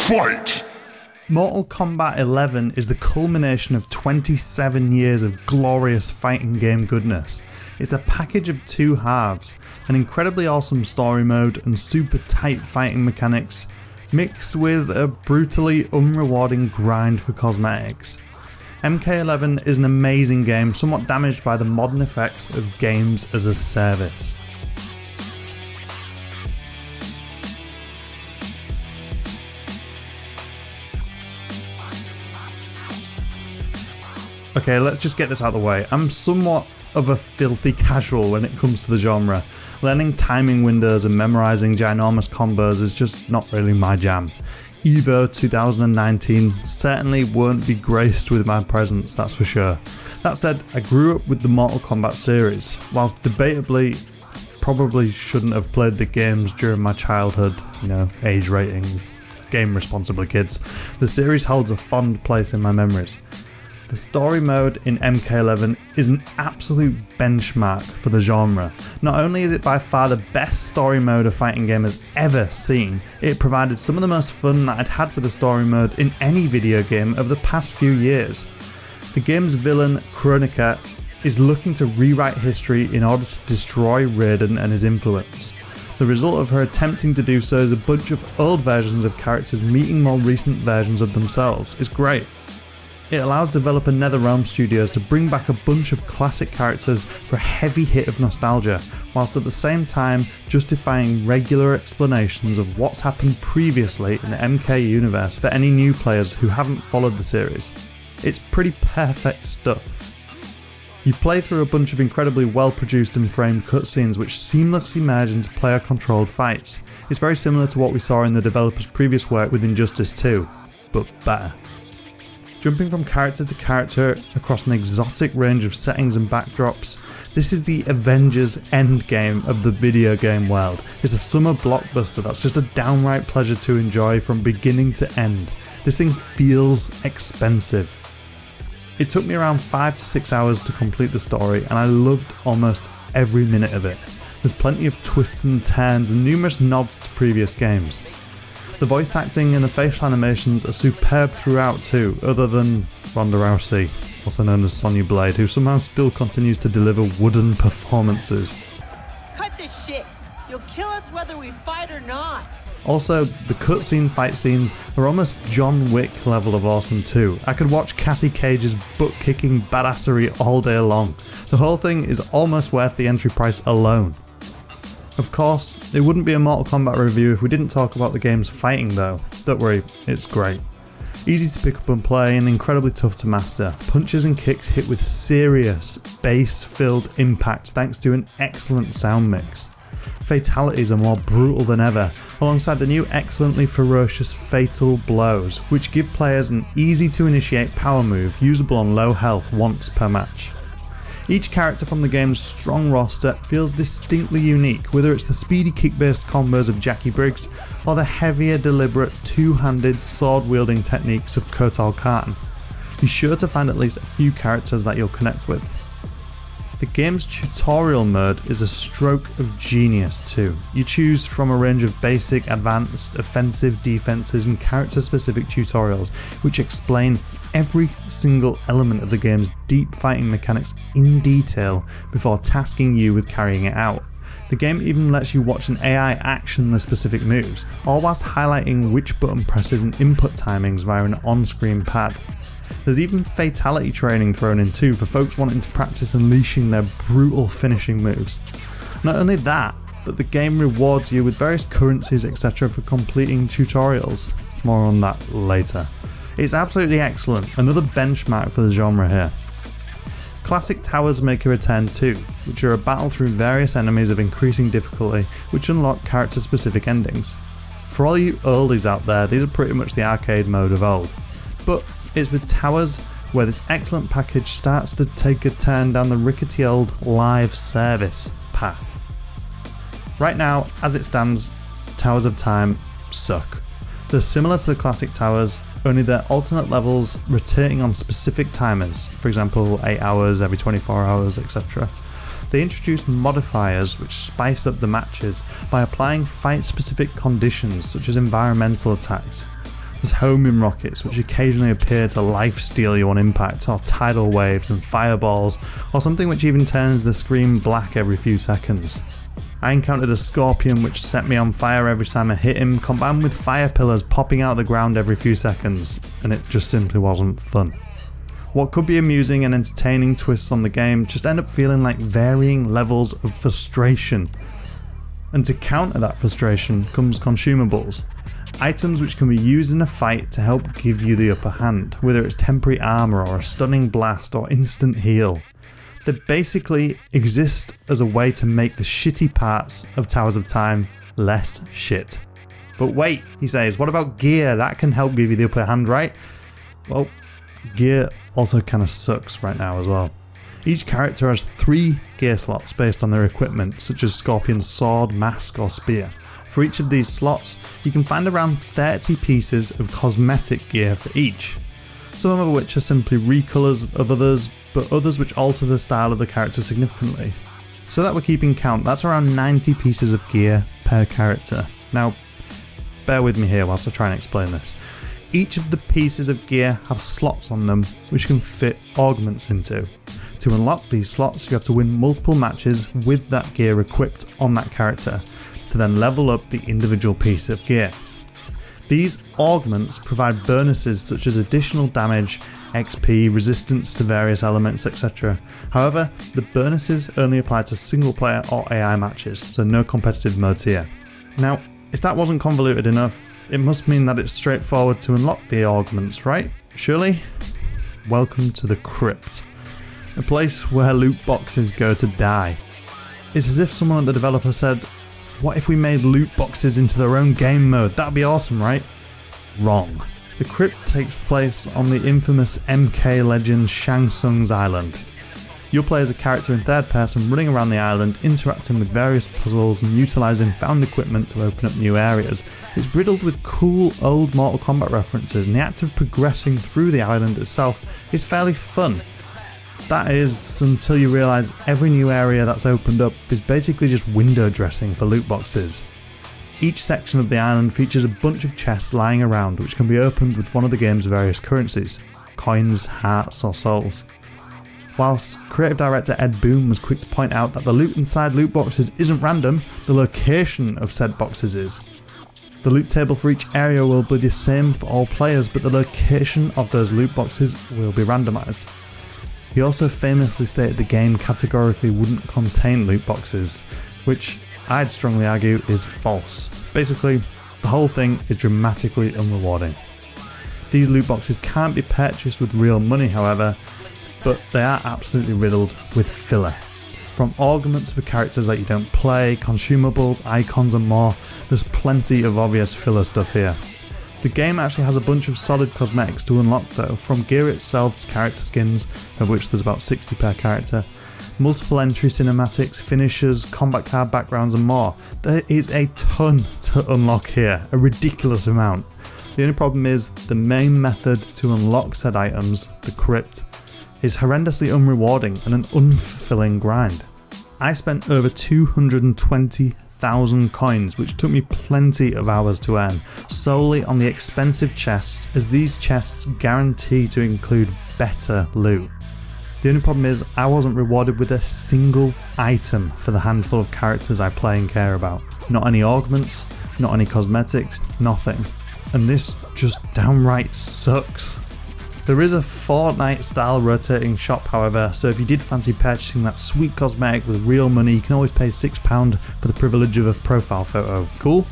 Fight! Mortal Kombat 11 is the culmination of 27 years of glorious fighting game goodness. It's a package of two halves, an incredibly awesome story mode and super tight fighting mechanics, mixed with a brutally unrewarding grind for cosmetics. MK11 is an amazing game, somewhat damaged by the modern effects of games as a service. Okay, let's just get this out of the way. I'm somewhat of a filthy casual when it comes to the genre. Learning timing windows and memorising ginormous combos is just not really my jam. EVO 2019 certainly won't be graced with my presence, that's for sure. That said, I grew up with the Mortal Kombat series, whilst debatably probably shouldn't have played the games during my childhood, age ratings, game responsibly kids. The series holds a fond place in my memories. The story mode in MK11 is an absolute benchmark for the genre. Not only is it by far the best story mode a fighting game has ever seen, it provided some of the most fun that I'd had with the story mode in any video game over the past few years. The game's villain, Kronika, is looking to rewrite history in order to destroy Raiden and his influence. The result of her attempting to do so is a bunch of old versions of characters meeting more recent versions of themselves. It's great. It allows developer NetherRealm Studios to bring back a bunch of classic characters for a heavy hit of nostalgia, whilst at the same time justifying regular explanations of what's happened previously in the MK universe for any new players who haven't followed the series. It's pretty perfect stuff. You play through a bunch of incredibly well produced and framed cutscenes which seamlessly merge into player controlled fights. It's very similar to what we saw in the developer's previous work with Injustice 2, but better. Jumping from character to character across an exotic range of settings and backdrops, this is the Avengers endgame of the video game world. It's a summer blockbuster that's just a downright pleasure to enjoy from beginning to end. This thing feels expensive. It took me around 5 to 6 hours to complete the story and I loved almost every minute of it. There's plenty of twists and turns and numerous nods to previous games. The voice acting and the facial animations are superb throughout too, other than Ronda Rousey, also known as Sonya Blade, who somehow still continues to deliver wooden performances. Cut this shit! You'll kill us whether we fight or not! Also, the cutscene fight scenes are almost John Wick level of awesome too. I could watch Cassie Cage's butt-kicking badassery all day long. The whole thing is almost worth the entry price alone. Of course, it wouldn't be a Mortal Kombat review if we didn't talk about the game's fighting though. Don't worry, it's great. Easy to pick up and play and incredibly tough to master. Punches and kicks hit with serious, bass-filled impact thanks to an excellent sound mix. Fatalities are more brutal than ever, alongside the new excellently ferocious Fatal Blows, which give players an easy to initiate power move usable on low health once per match. Each character from the game's strong roster feels distinctly unique, whether it's the speedy kick-based combos of Jackie Briggs or the heavier deliberate two-handed sword-wielding techniques of Kotal Kahn. Be sure to find at least a few characters that you'll connect with. The game's tutorial mode is a stroke of genius too. You choose from a range of basic, advanced, offensive, defenses and character-specific tutorials which explain every single element of the game's deep fighting mechanics in detail before tasking you with carrying it out. The game even lets you watch an AI action the specific moves, all whilst highlighting which button presses and input timings via an on-screen pad. There's even fatality training thrown in too for folks wanting to practice unleashing their brutal finishing moves. Not only that, but the game rewards you with various currencies etc. for completing tutorials. More on that later. It's absolutely excellent, another benchmark for the genre here. Classic towers make a return too, which are a battle through various enemies of increasing difficulty which unlock character specific endings. For all you oldies out there, these are pretty much the arcade mode of old. But it's with towers where this excellent package starts to take a turn down the rickety old live service path. Right now, as it stands, Towers of Time suck. They're similar to the classic towers, only they're alternate levels rotating on specific timers, for example 8 hours, every 24 hours, etc. They introduced modifiers which spice up the matches by applying fight specific conditions such as environmental attacks. There's homing rockets which occasionally appear to lifesteal you on impact, or tidal waves and fireballs, or something which even turns the screen black every few seconds. I encountered a scorpion which set me on fire every time I hit him, combined with fire pillars popping out of the ground every few seconds, and it just simply wasn't fun. What could be amusing and entertaining twists on the game just end up feeling like varying levels of frustration. And to counter that frustration comes consumables. Items which can be used in a fight to help give you the upper hand, whether it's temporary armor or a stunning blast or instant heal. They basically exist as a way to make the shitty parts of Towers of Time less shit. But wait, he says, what about gear? That can help give you the upper hand, right? Well, gear also kinda sucks right now as well. Each character has 3 gear slots based on their equipment, such as Scorpion's sword, mask or spear. For each of these slots, you can find around 30 pieces of cosmetic gear for each. Some of which are simply recolours of others, but others which alter the style of the character significantly. So that we're keeping count, that's around 90 pieces of gear per character. Now, bear with me here whilst I try and explain this. Each of the pieces of gear have slots on them which you can fit augments into. To unlock these slots, you have to win multiple matches with that gear equipped on that character, to then level up the individual piece of gear. These augments provide bonuses such as additional damage, XP, resistance to various elements, etc. However, the bonuses only apply to single player or AI matches, so no competitive modes here. Now, if that wasn't convoluted enough, it must mean that it's straightforward to unlock the augments, right? Surely? Welcome to the Crypt, a place where loot boxes go to die. It's as if someone at the developer said, what if we made loot boxes into their own game mode? That'd be awesome, right? Wrong. The Crypt takes place on the infamous MK legend Shang Tsung's island. You'll play as a character in third person running around the island, interacting with various puzzles and utilising found equipment to open up new areas. It's riddled with cool old Mortal Kombat references, and the act of progressing through the island itself is fairly fun. That is, until you realise every new area that's opened up is basically just window dressing for loot boxes. Each section of the island features a bunch of chests lying around which can be opened with one of the game's various currencies, coins, hearts or souls. Whilst creative director Ed Boon was quick to point out that the loot inside loot boxes isn't random, the location of said boxes is. The loot table for each area will be the same for all players, but the location of those loot boxes will be randomised. He also famously stated the game categorically wouldn't contain loot boxes, which I'd strongly argue is false. Basically, the whole thing is dramatically unrewarding. These loot boxes can't be purchased with real money, however, but they are absolutely riddled with filler. From augments for characters that you don't play, consumables, icons and more, there's plenty of obvious filler stuff here. The game actually has a bunch of solid cosmetics to unlock though, from gear itself to character skins, of which there's about 60 per character, multiple entry cinematics, finishers, combat card backgrounds and more. There is a ton to unlock here, a ridiculous amount. The only problem is the main method to unlock said items, the Crypt, is horrendously unrewarding and an unfulfilling grind. I spent over 220,000 coins, which took me plenty of hours to earn, solely on the expensive chests, as these chests guarantee to include better loot. The only problem is I wasn't rewarded with a single item for the handful of characters I play and care about. Not any augments, not any cosmetics, nothing. And this just downright sucks. There is a Fortnite style rotating shop however, so if you did fancy purchasing that sweet cosmetic with real money, you can always pay £6 for the privilege of a profile photo. Cool?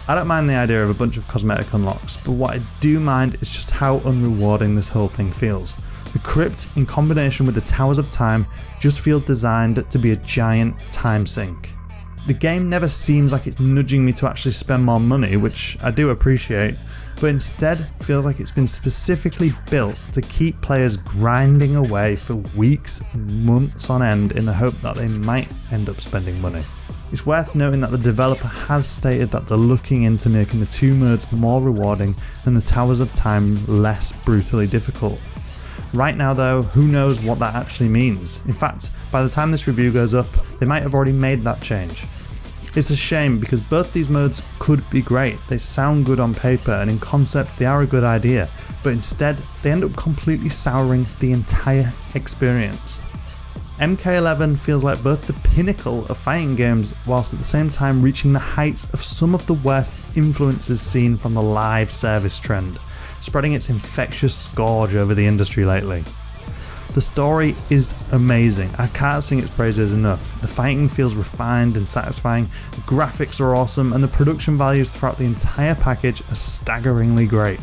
I don't mind the idea of a bunch of cosmetic unlocks, but what I do mind is just how unrewarding this whole thing feels. The Crypt, in combination with the Towers of Time, just feel designed to be a giant time sink. The game never seems like it's nudging me to actually spend more money, which I do appreciate, but instead feels like it's been specifically built to keep players grinding away for weeks and months on end in the hope that they might end up spending money. It's worth noting that the developer has stated that they're looking into making the two modes more rewarding and the Towers of Time less brutally difficult. Right now though, who knows what that actually means. In fact, by the time this review goes up, they might have already made that change. It's a shame because both these modes could be great, they sound good on paper and in concept they are a good idea, but instead they end up completely souring the entire experience. MK11 feels like both the pinnacle of fighting games whilst at the same time reaching the heights of some of the worst influences seen from the live service trend, spreading its infectious scourge over the industry lately. The story is amazing, I can't sing its praises enough. The fighting feels refined and satisfying, the graphics are awesome, and the production values throughout the entire package are staggeringly great.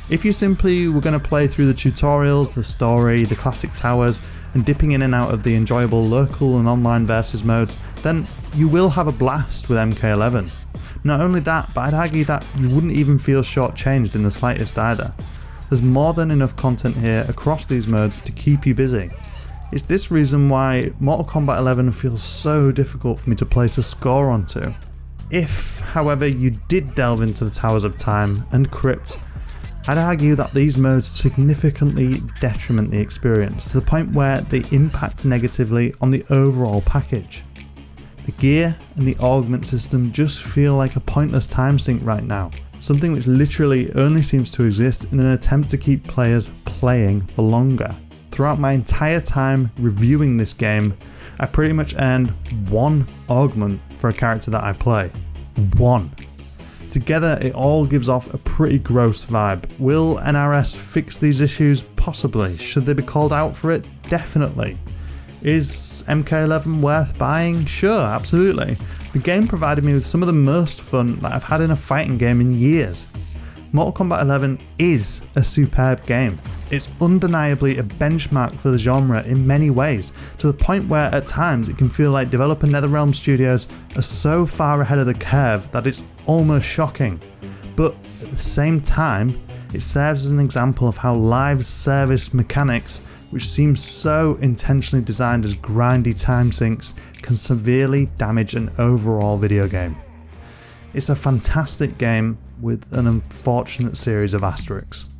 If you simply were going to play through the tutorials, the story, the classic towers, and dipping in and out of the enjoyable local and online versus modes, then you will have a blast with MK11. Not only that, but I'd argue that you wouldn't even feel shortchanged in the slightest either. There's more than enough content here across these modes to keep you busy. It's this reason why Mortal Kombat 11 feels so difficult for me to place a score onto. If, however, you did delve into the Towers of Time and Crypt, I'd argue that these modes significantly detriment the experience to the point where they impact negatively on the overall package. The gear and the augment system just feel like a pointless time sink right now. Something which literally only seems to exist in an attempt to keep players playing for longer. Throughout my entire time reviewing this game, I pretty much earned one augment for a character that I play. One. Together it all gives off a pretty gross vibe. Will NRS fix these issues? Possibly. Should they be called out for it? Definitely. Is MK11 worth buying? Sure, absolutely. The game provided me with some of the most fun that I've had in a fighting game in years. Mortal Kombat 11 is a superb game. It's undeniably a benchmark for the genre in many ways, to the point where at times it can feel like developer NetherRealm Studios are so far ahead of the curve that it's almost shocking. But at the same time, it serves as an example of how live service mechanics, which seem so intentionally designed as grindy time sinks, can severely damage an overall video game. It's a fantastic game with an unfortunate series of asterisks.